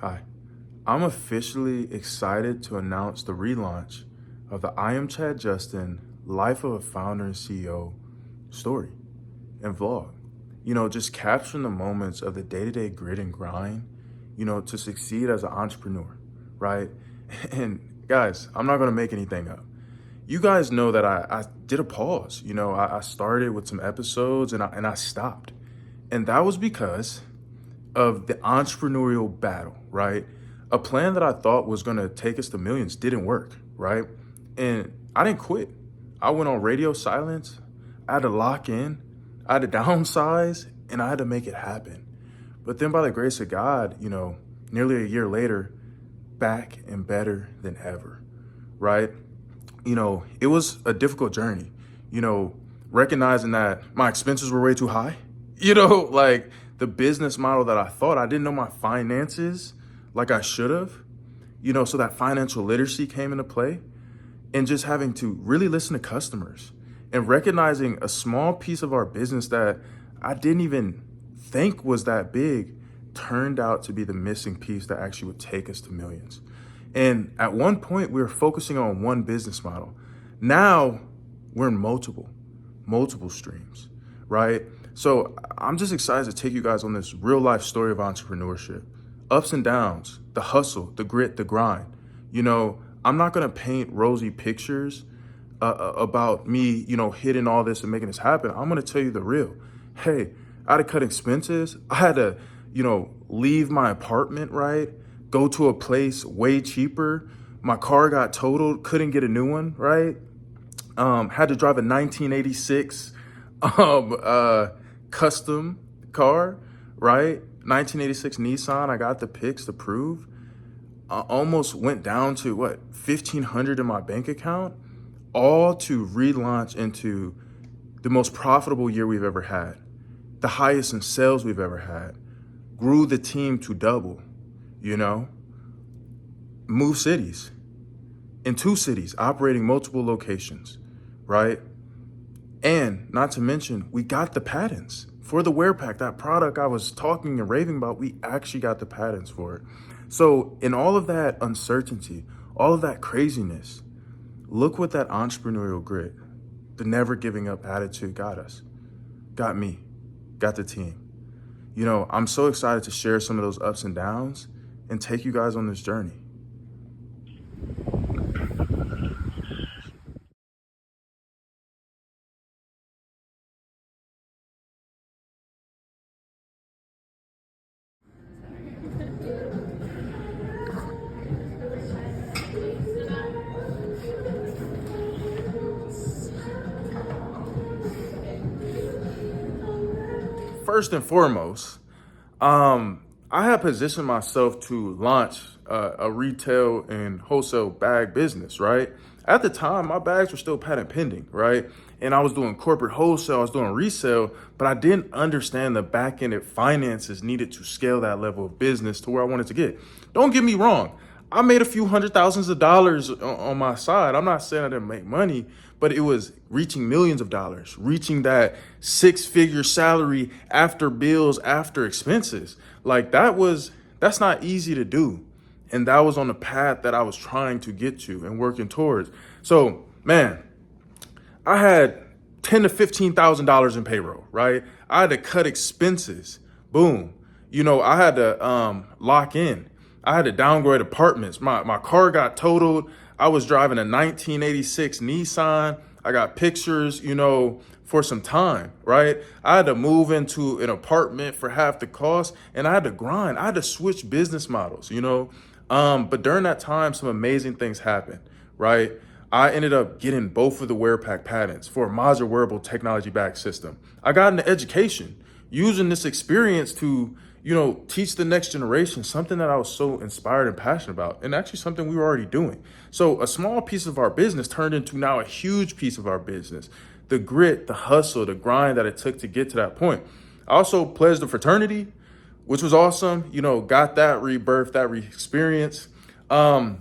Hi, I'm officially excited to announce the relaunch of the I Am Chad Justin Life of a Founder and CEO story and vlog. Just capturing the moments of the day-to-day grit and grind, to succeed as an entrepreneur, right? And guys, I'm not going to make anything up. You guys know that I did a pause. I started with some episodes and I stopped. And that was because of the entrepreneurial battle, right? A plan that I thought was gonna take us to millions didn't work, right? And I didn't quit. I went on radio silence. I had to lock in. I had to downsize, and I had to make it happen. But then by the grace of God, nearly a year later, back and better than ever, right? It was a difficult journey, you know, recognizing that my expenses were way too high, like the business model that I didn't know my finances like I should have, so that financial literacy came into play and just having to really listen to customers and recognizing a small piece of our business that I didn't even think was that big turned out to be the missing piece that actually would take us to millions. And at one point, we were focusing on one business model. Now we're in multiple streams, right? So I'm just excited to take you guys on this real life story of entrepreneurship, ups and downs, the hustle, the grit, the grind. I'm not gonna paint rosy pictures about me, hitting all this and making this happen. I'm gonna tell you the real. Hey, I had to cut expenses. I had to, leave my apartment, right? Go to a place way cheaper. My car got totaled, couldn't get a new one, right? Had to drive a 1986 custom car, right? 1986 Nissan. I got the pics to prove. I almost went down to what, 1,500 in my bank account, all to relaunch into the most profitable year we've ever had, the highest in sales we've ever had, grew the team to double, move cities, in 2 cities, operating multiple locations, right? And not to mention, we got the patents for the Wear Pack, that product I was talking and raving about. We actually got the patents for it. So in all of that uncertainty, all of that craziness, look what that entrepreneurial grit, the never giving up attitude got us, got me, got the team. I'm so excited to share some of those ups and downs and take you guys on this journey. First and foremost, I had positioned myself to launch a retail and wholesale bag business, right? At the time, my bags were still patent pending, right? And I was doing corporate wholesale, I was doing resale, but I didn't understand the back-ended finances needed to scale that level of business to where I wanted to get. Don't get me wrong. I made a few hundred thousands of dollars on my side. I'm not saying I didn't make money, but it was reaching millions of dollars, reaching that 6-figure salary after bills, after expenses. Like that's not easy to do. And that was on the path that I was trying to get to and working towards. So, man, I had $10,000 to $15,000 in payroll, right? I had to cut expenses. Boom. I had to lock in. I had to downgrade apartments. My car got totaled. I was driving a 1986 Nissan. I got pictures, for some time, right? I had to move into an apartment for half the cost, and I had to grind. I had to switch business models, But during that time, some amazing things happened, right? I ended up getting both of the Wear Pack patents for a modular wearable technology bag system. I got into education, using this experience to, teach the next generation something that I was so inspired and passionate about, and actually something we were already doing. So a small piece of our business turned into now a huge piece of our business. The grit, the hustle, the grind that it took to get to that point. I also pledged a fraternity, which was awesome. Got that rebirth, that experience. Won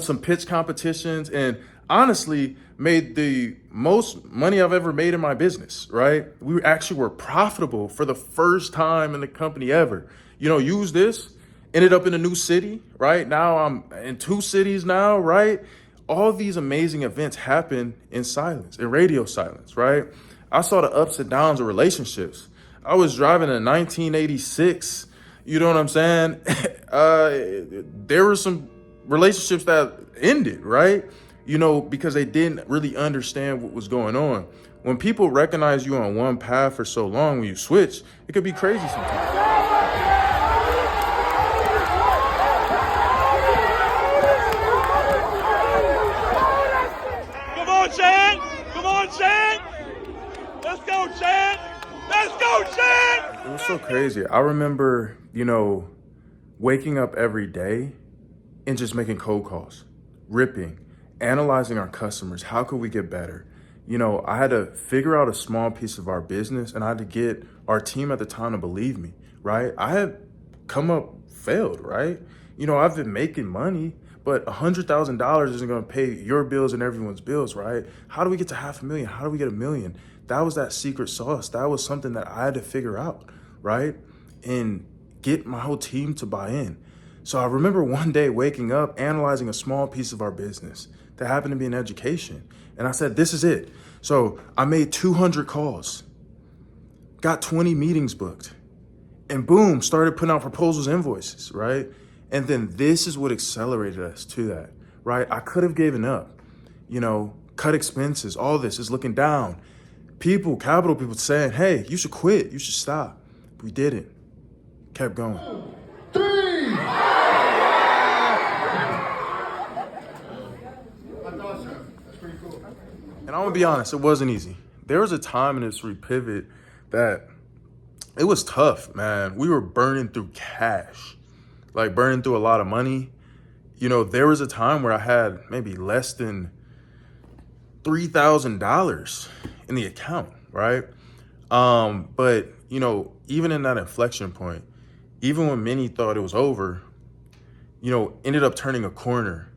some pitch competitions, and honestly made the most money I've ever made in my business, right? We actually were profitable for the first time in the company ever. Use this Ended up in a new city, right? Now I'm in 2 cities now, right? All these amazing events happen in silence, in radio silence, right? I saw the ups and downs of relationships. I was driving a 1986, you know what I'm saying? There were some relationships that ended, right? Because they didn't really understand what was going on. When people recognize you on one path for so long, when you switch, it could be crazy sometimes. Come on, Chad! Come on, Chad! Let's go, Chad! Let's go, Chad! It was so crazy. I remember, waking up every day and just making cold calls, ripping, analyzing our customers. How could we get better? I had to figure out a small piece of our business, and I had to get our team at the time to believe me, right? I had come up failed, right? I've been making money, but $100,000 isn't going to pay your bills and everyone's bills, right? How do we get to 500,000? How do we get 1 million? That was that secret sauce. That was something that I had to figure out, right? And get my whole team to buy in. So I remember one day waking up, analyzing a small piece of our business that happened to be in education. And I said, this is it. So I made 200 calls, got 20 meetings booked, and boom, started putting out proposals, invoices, right? And then this is what accelerated us to that, right? I could have given up, cut expenses, all this is looking down. Capital people saying, hey, you should quit, you should stop. We didn't, kept going. 3. And I'm gonna be honest, it wasn't easy. There was a time in this repivot that it was tough, man. We were burning through cash, like burning through a lot of money. There was a time where I had maybe less than $3,000 in the account, right? But even in that inflection point, even when many thought it was over, ended up turning a corner,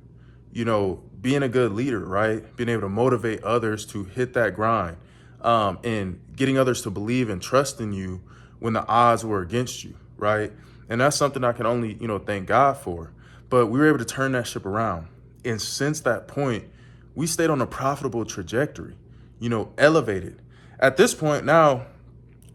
being a good leader, right? Being able to motivate others to hit that grind, and getting others to believe and trust in you when the odds were against you, right? And that's something I can only, thank God for. But we were able to turn that ship around. And since that point, we stayed on a profitable trajectory, elevated. At this point now,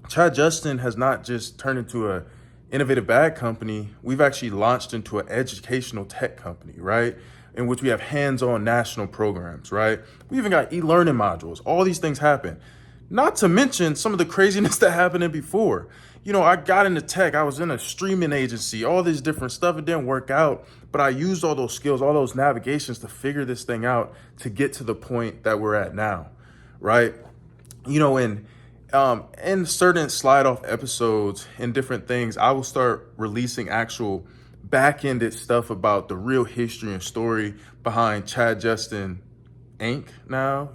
Chad Justin has not just turned into a innovative bag company. We've actually launched into an educational tech company, right? In which we have hands-on national programs, right? We even got e-learning modules. All these things happen. Not to mention some of the craziness that happened before. I got into tech. I was in a streaming agency, all this different stuff. It didn't work out, but I used all those skills, all those navigations to figure this thing out to get to the point that we're at now, right? In certain slide off episodes and different things, I will start releasing actual back-ended stuff about the real history and story behind Chad Justin Inc. now,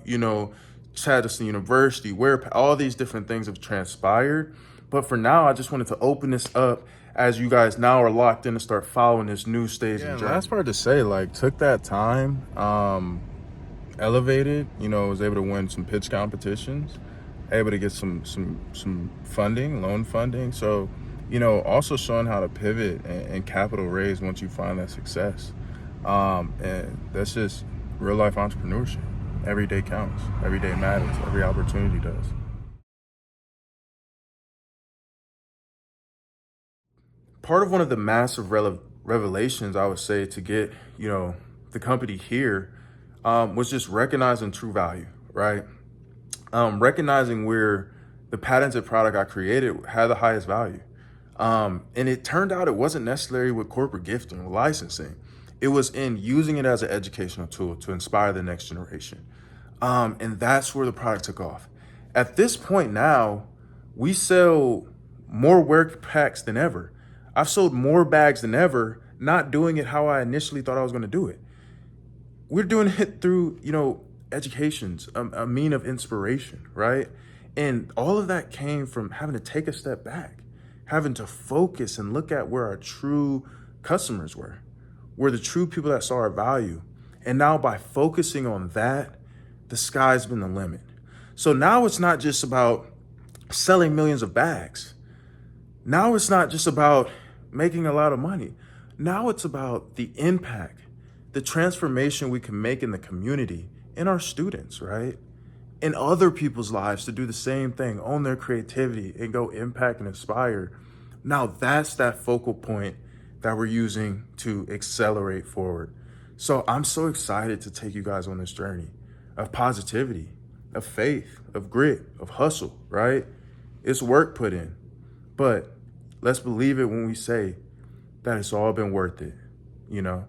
Chad Justin University, where all these different things have transpired. But for now, I just wanted to open this up as you guys now are locked in to start following this new stage. Yeah, and last part to say, took that time, elevated, was able to win some pitch competitions, able to get some funding, loan funding. So, also showing how to pivot and capital raise once you find that success. And that's just real life entrepreneurship. Every day counts. Every day matters. Every opportunity does. Part of one of the massive revelations, I would say, to get, the company here was just recognizing true value, right? Recognizing where the patented product I created had the highest value. And it turned out it wasn't necessarily with corporate gifting or licensing. It was in using it as an educational tool to inspire the next generation. And that's where the product took off. At this point now, we sell more work packs than ever. I've sold more bags than ever, not doing it how I initially thought I was going to do it. We're doing it through, education's a mean of inspiration, right? And all of that came from having to take a step back, having to focus and look at where our true customers were the true people that saw our value. And now by focusing on that, the sky's been the limit. So now it's not just about selling millions of bags. Now it's not just about making a lot of money. Now it's about the impact, the transformation we can make in the community, in our students, right? In other people's lives to do the same thing, own their creativity and go impact and inspire. Now that's that focal point that we're using to accelerate forward. So I'm so excited to take you guys on this journey of positivity, of faith, of grit, of hustle, right? It's work put in, but let's believe it when we say that it's all been worth it, you know?